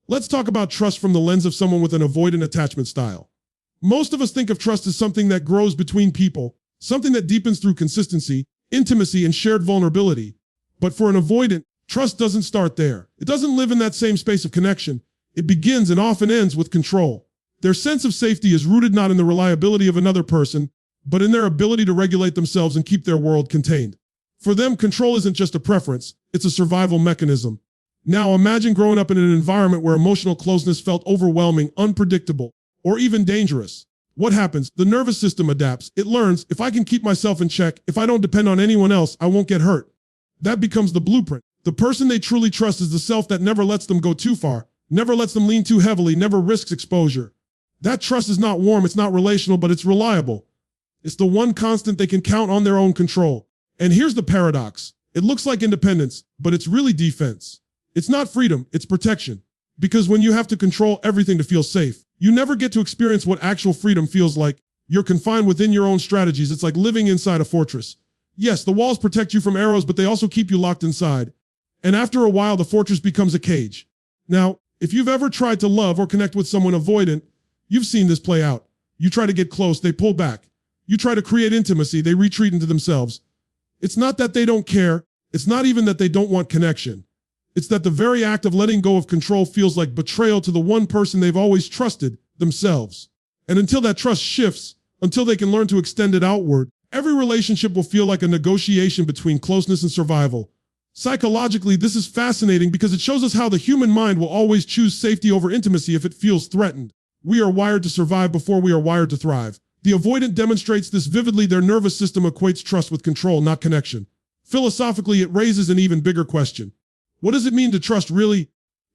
Let's talk about trust from the lens of someone with an avoidant attachment style. Most of us think of trust as something that grows between people, something that deepens through consistency, intimacy, and shared vulnerability. But for an avoidant, trust doesn't start there. It doesn't live in that same space of connection. It begins and often ends with control. Their sense of safety is rooted not in the reliability of another person, but in their ability to regulate themselves and keep their world contained. For them, control isn't just a preference, it's a survival mechanism. Now imagine growing up in an environment where emotional closeness felt overwhelming, unpredictable, or even dangerous. What happens? The nervous system adapts. It learns, if I can keep myself in check, if I don't depend on anyone else, I won't get hurt. That becomes the blueprint. The person they truly trust is the self that never lets them go too far, never lets them lean too heavily, never risks exposure. That trust is not warm, it's not relational, but it's reliable. It's the one constant they can count on their own control. And here's the paradox. It looks like independence, but it's really defense. It's not freedom, it's protection. Because when you have to control everything to feel safe, you never get to experience what actual freedom feels like. You're confined within your own strategies. It's like living inside a fortress. Yes, the walls protect you from arrows, but they also keep you locked inside. And after a while, the fortress becomes a cage. Now, if you've ever tried to love or connect with someone avoidant, you've seen this play out. You try to get close, they pull back. You try to create intimacy, they retreat into themselves. It's not that they don't care. It's not even that they don't want connection. It's that the very act of letting go of control feels like betrayal to the one person they've always trusted, themselves. And until that trust shifts, until they can learn to extend it outward, every relationship will feel like a negotiation between closeness and survival. Psychologically, this is fascinating because it shows us how the human mind will always choose safety over intimacy if it feels threatened. We are wired to survive before we are wired to thrive. The avoidant demonstrates this vividly. Their nervous system equates trust with control, not connection. Philosophically, it raises an even bigger question. What does it mean to trust really?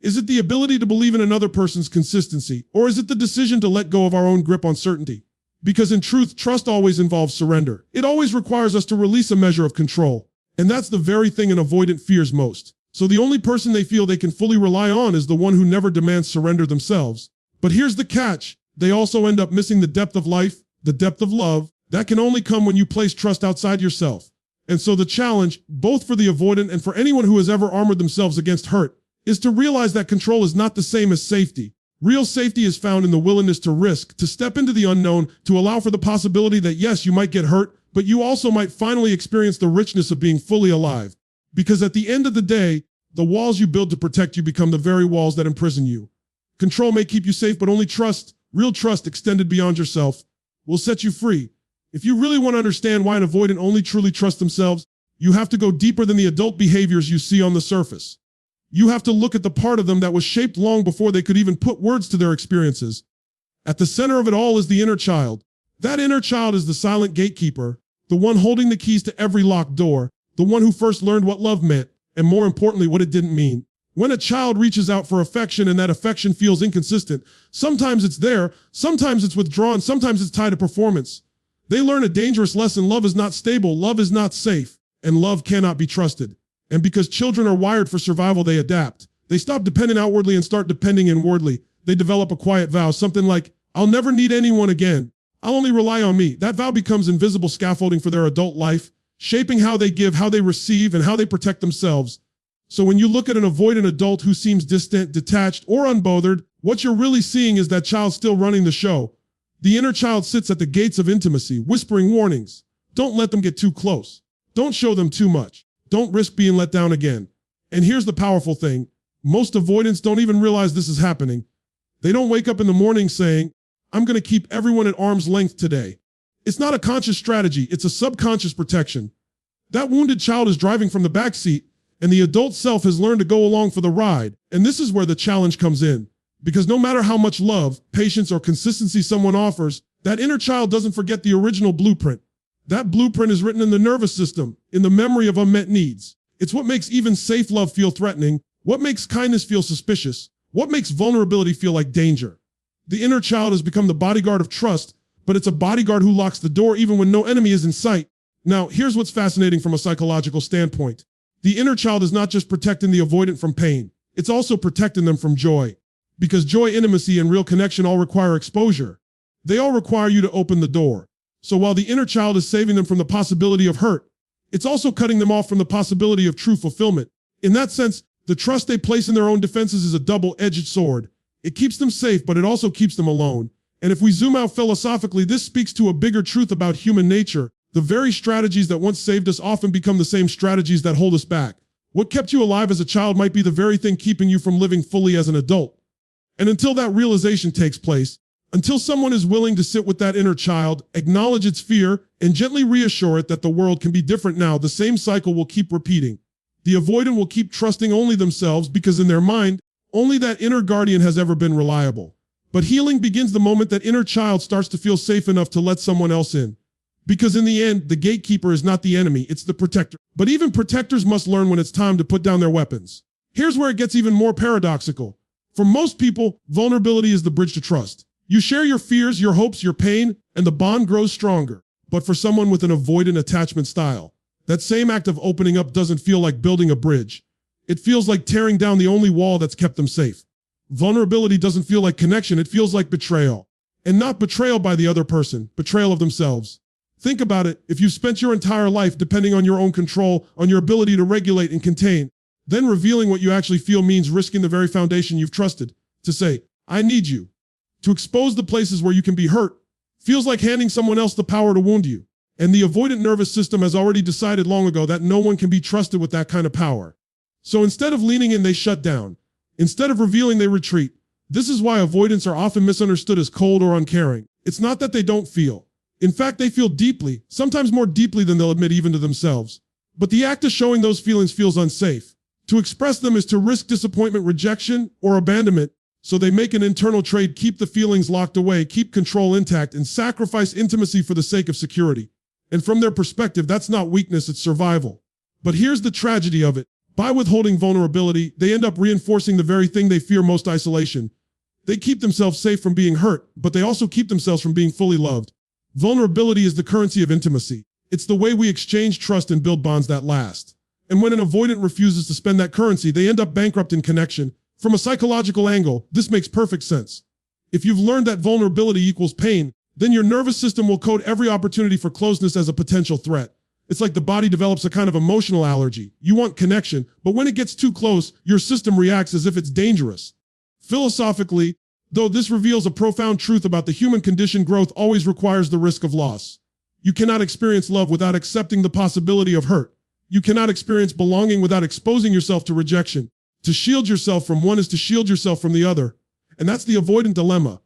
Is it the ability to believe in another person's consistency, or is it the decision to let go of our own grip on certainty? Because in truth, trust always involves surrender. It always requires us to release a measure of control. And that's the very thing an avoidant fears most. So the only person they feel they can fully rely on is the one who never demands surrender themselves. But here's the catch. They also end up missing the depth of life, the depth of love, that can only come when you place trust outside yourself. And so the challenge, both for the avoidant and for anyone who has ever armored themselves against hurt, is to realize that control is not the same as safety. Real safety is found in the willingness to risk, to step into the unknown, to allow for the possibility that yes, you might get hurt, but you also might finally experience the richness of being fully alive. Because at the end of the day, the walls you build to protect you become the very walls that imprison you. Control may keep you safe, but only trust, real trust extended beyond yourself, will set you free. If you really want to understand why an avoidant only truly trusts themselves, you have to go deeper than the adult behaviors you see on the surface. You have to look at the part of them that was shaped long before they could even put words to their experiences. At the center of it all is the inner child. That inner child is the silent gatekeeper, the one holding the keys to every locked door, the one who first learned what love meant, and more importantly, what it didn't mean. When a child reaches out for affection and that affection feels inconsistent, sometimes it's there, sometimes it's withdrawn, sometimes it's tied to performance. They learn a dangerous lesson. Love is not stable, love is not safe, and love cannot be trusted. And because children are wired for survival, they adapt. They stop depending outwardly and start depending inwardly. They develop a quiet vow, something like, I'll never need anyone again. I'll only rely on me. That vow becomes invisible scaffolding for their adult life, shaping how they give, how they receive, and how they protect themselves. So when you look at an avoidant adult who seems distant, detached, or unbothered, what you're really seeing is that child still running the show. The inner child sits at the gates of intimacy, whispering warnings. Don't let them get too close. Don't show them too much. Don't risk being let down again. And here's the powerful thing. Most avoidants don't even realize this is happening. They don't wake up in the morning saying, I'm going to keep everyone at arm's length today. It's not a conscious strategy. It's a subconscious protection. That wounded child is driving from the back seat, and the adult self has learned to go along for the ride. And this is where the challenge comes in. Because no matter how much love, patience, or consistency someone offers, that inner child doesn't forget the original blueprint. That blueprint is written in the nervous system, in the memory of unmet needs. It's what makes even safe love feel threatening, what makes kindness feel suspicious, what makes vulnerability feel like danger. The inner child has become the bodyguard of trust, but it's a bodyguard who locks the door even when no enemy is in sight. Now, here's what's fascinating from a psychological standpoint. The inner child is not just protecting the avoidant from pain, it's also protecting them from joy. Because joy, intimacy, and real connection all require exposure. They all require you to open the door. So while the inner child is saving them from the possibility of hurt, it's also cutting them off from the possibility of true fulfillment. In that sense, The trust they place in their own defenses is a double-edged sword. It keeps them safe, but it also keeps them alone. And if we zoom out philosophically, this speaks to a bigger truth about human nature. The very strategies that once saved us often become the same strategies that hold us back. What kept you alive as a child might be the very thing keeping you from living fully as an adult. And until that realization takes place, until someone is willing to sit with that inner child, acknowledge its fear, and gently reassure it that the world can be different now, the same cycle will keep repeating. The avoidant will keep trusting only themselves because in their mind, only that inner guardian has ever been reliable. But healing begins the moment that inner child starts to feel safe enough to let someone else in. Because in the end, the gatekeeper is not the enemy, it's the protector. But even protectors must learn when it's time to put down their weapons. Here's where it gets even more paradoxical. For most people, vulnerability is the bridge to trust. You share your fears, your hopes, your pain, and the bond grows stronger. But for someone with an avoidant attachment style, that same act of opening up doesn't feel like building a bridge. It feels like tearing down the only wall that's kept them safe. Vulnerability doesn't feel like connection, it feels like betrayal. And not betrayal by the other person, betrayal of themselves. Think about it, if you've spent your entire life depending on your own control, on your ability to regulate and contain, then revealing what you actually feel means risking the very foundation you've trusted. To say, I need you. To expose the places where you can be hurt, feels like handing someone else the power to wound you. And the avoidant nervous system has already decided long ago that no one can be trusted with that kind of power. So instead of leaning in, they shut down. Instead of revealing, they retreat. This is why avoidants are often misunderstood as cold or uncaring. It's not that they don't feel. In fact, they feel deeply, sometimes more deeply than they'll admit even to themselves. But the act of showing those feelings feels unsafe. To express them is to risk disappointment, rejection, or abandonment. So they make an internal trade, keep the feelings locked away, keep control intact, and sacrifice intimacy for the sake of security. And from their perspective, that's not weakness, it's survival. But here's the tragedy of it. By withholding vulnerability, they end up reinforcing the very thing they fear most: isolation. They keep themselves safe from being hurt, but they also keep themselves from being fully loved. Vulnerability is the currency of intimacy. It's the way we exchange trust and build bonds that last. And when an avoidant refuses to spend that currency, they end up bankrupt in connection. From a psychological angle, this makes perfect sense. If you've learned that vulnerability equals pain, then your nervous system will code every opportunity for closeness as a potential threat. It's like the body develops a kind of emotional allergy. You want connection, but when it gets too close, your system reacts as if it's dangerous. Philosophically, though, this reveals a profound truth about the human condition: growth always requires the risk of loss. You cannot experience love without accepting the possibility of hurt. You cannot experience belonging without exposing yourself to rejection. To shield yourself from one is to shield yourself from the other. And that's the avoidant dilemma.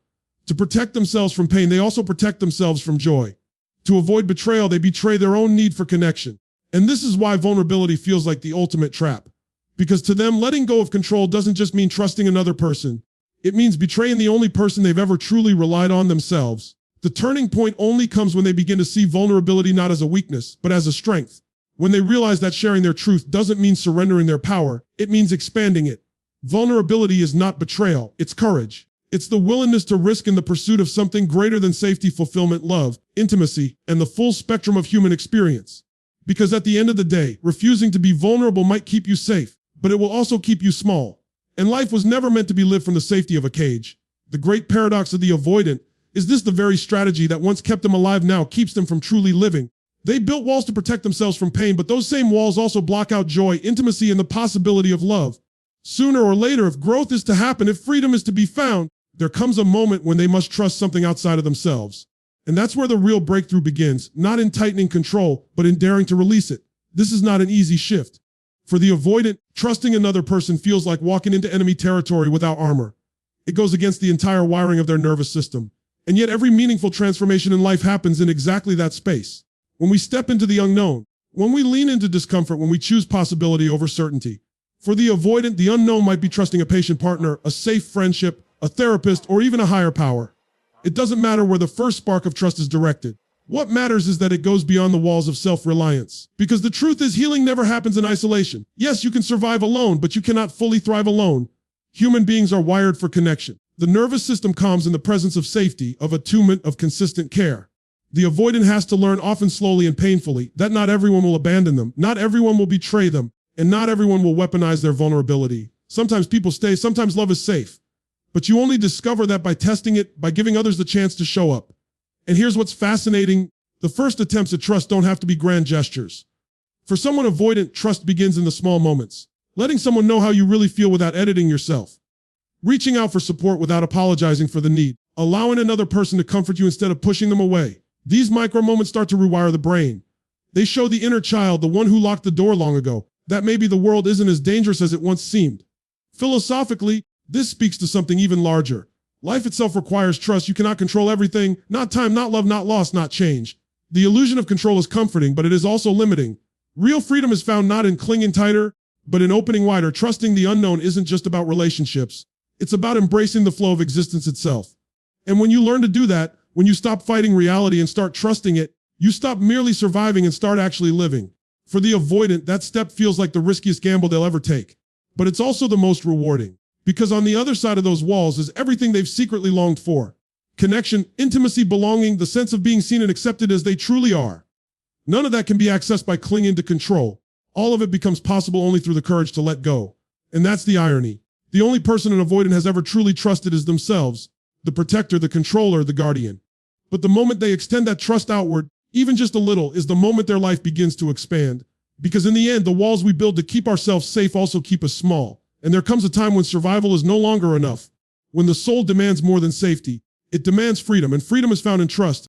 To protect themselves from pain, they also protect themselves from joy. To avoid betrayal, they betray their own need for connection. And this is why vulnerability feels like the ultimate trap. Because to them, letting go of control doesn't just mean trusting another person. It means betraying the only person they've ever truly relied on, themselves. The turning point only comes when they begin to see vulnerability not as a weakness, but as a strength. When they realize that sharing their truth doesn't mean surrendering their power, it means expanding it. Vulnerability is not betrayal, it's courage. It's the willingness to risk in the pursuit of something greater than safety, fulfillment, love, intimacy, and the full spectrum of human experience. Because at the end of the day, refusing to be vulnerable might keep you safe, but it will also keep you small. And life was never meant to be lived from the safety of a cage. The great paradox of the avoidant is this: the very strategy that once kept them alive now keeps them from truly living. They built walls to protect themselves from pain, but those same walls also block out joy, intimacy, and the possibility of love. Sooner or later, if growth is to happen, if freedom is to be found, there comes a moment when they must trust something outside of themselves. And that's where the real breakthrough begins, not in tightening control, but in daring to release it. This is not an easy shift. For the avoidant, trusting another person feels like walking into enemy territory without armor. It goes against the entire wiring of their nervous system. And yet every meaningful transformation in life happens in exactly that space. When we step into the unknown, when we lean into discomfort, when we choose possibility over certainty. For the avoidant, the unknown might be trusting a patient partner, a safe friendship, a therapist, or even a higher power. It doesn't matter where the first spark of trust is directed. What matters is that it goes beyond the walls of self-reliance. Because the truth is, healing never happens in isolation. Yes, you can survive alone, but you cannot fully thrive alone. Human beings are wired for connection. The nervous system calms in the presence of safety, of attunement, of consistent care. The avoidant has to learn, often slowly and painfully, that not everyone will abandon them, not everyone will betray them, and not everyone will weaponize their vulnerability. Sometimes people stay, sometimes love is safe. But you only discover that by testing it, by giving others the chance to show up. And here's what's fascinating: the first attempts at trust don't have to be grand gestures. For someone avoidant, trust begins in the small moments. letting someone know how you really feel without editing yourself, reaching out for support without apologizing for the need, allowing another person to comfort you instead of pushing them away. These micro moments start to rewire the brain. They show the inner child, the one who locked the door long ago, that maybe the world isn't as dangerous as it once seemed. Philosophically, this speaks to something even larger. Life itself requires trust. You cannot control everything, not time, not love, not loss, not change. The illusion of control is comforting, but it is also limiting. Real freedom is found not in clinging tighter, but in opening wider. Trusting the unknown isn't just about relationships. It's about embracing the flow of existence itself. And when you learn to do that, when you stop fighting reality and start trusting it, you stop merely surviving and start actually living. For the avoidant, that step feels like the riskiest gamble they'll ever take. But it's also the most rewarding. Because on the other side of those walls is everything they've secretly longed for. Connection, intimacy, belonging, the sense of being seen and accepted as they truly are. None of that can be accessed by clinging to control. All of it becomes possible only through the courage to let go. And that's the irony. The only person an avoidant has ever truly trusted is themselves, the protector, the controller, the guardian. But the moment they extend that trust outward, even just a little, is the moment their life begins to expand. Because in the end, the walls we build to keep ourselves safe also keep us small. And there comes a time when survival is no longer enough. When the soul demands more than safety, it demands freedom, and freedom is found in trust.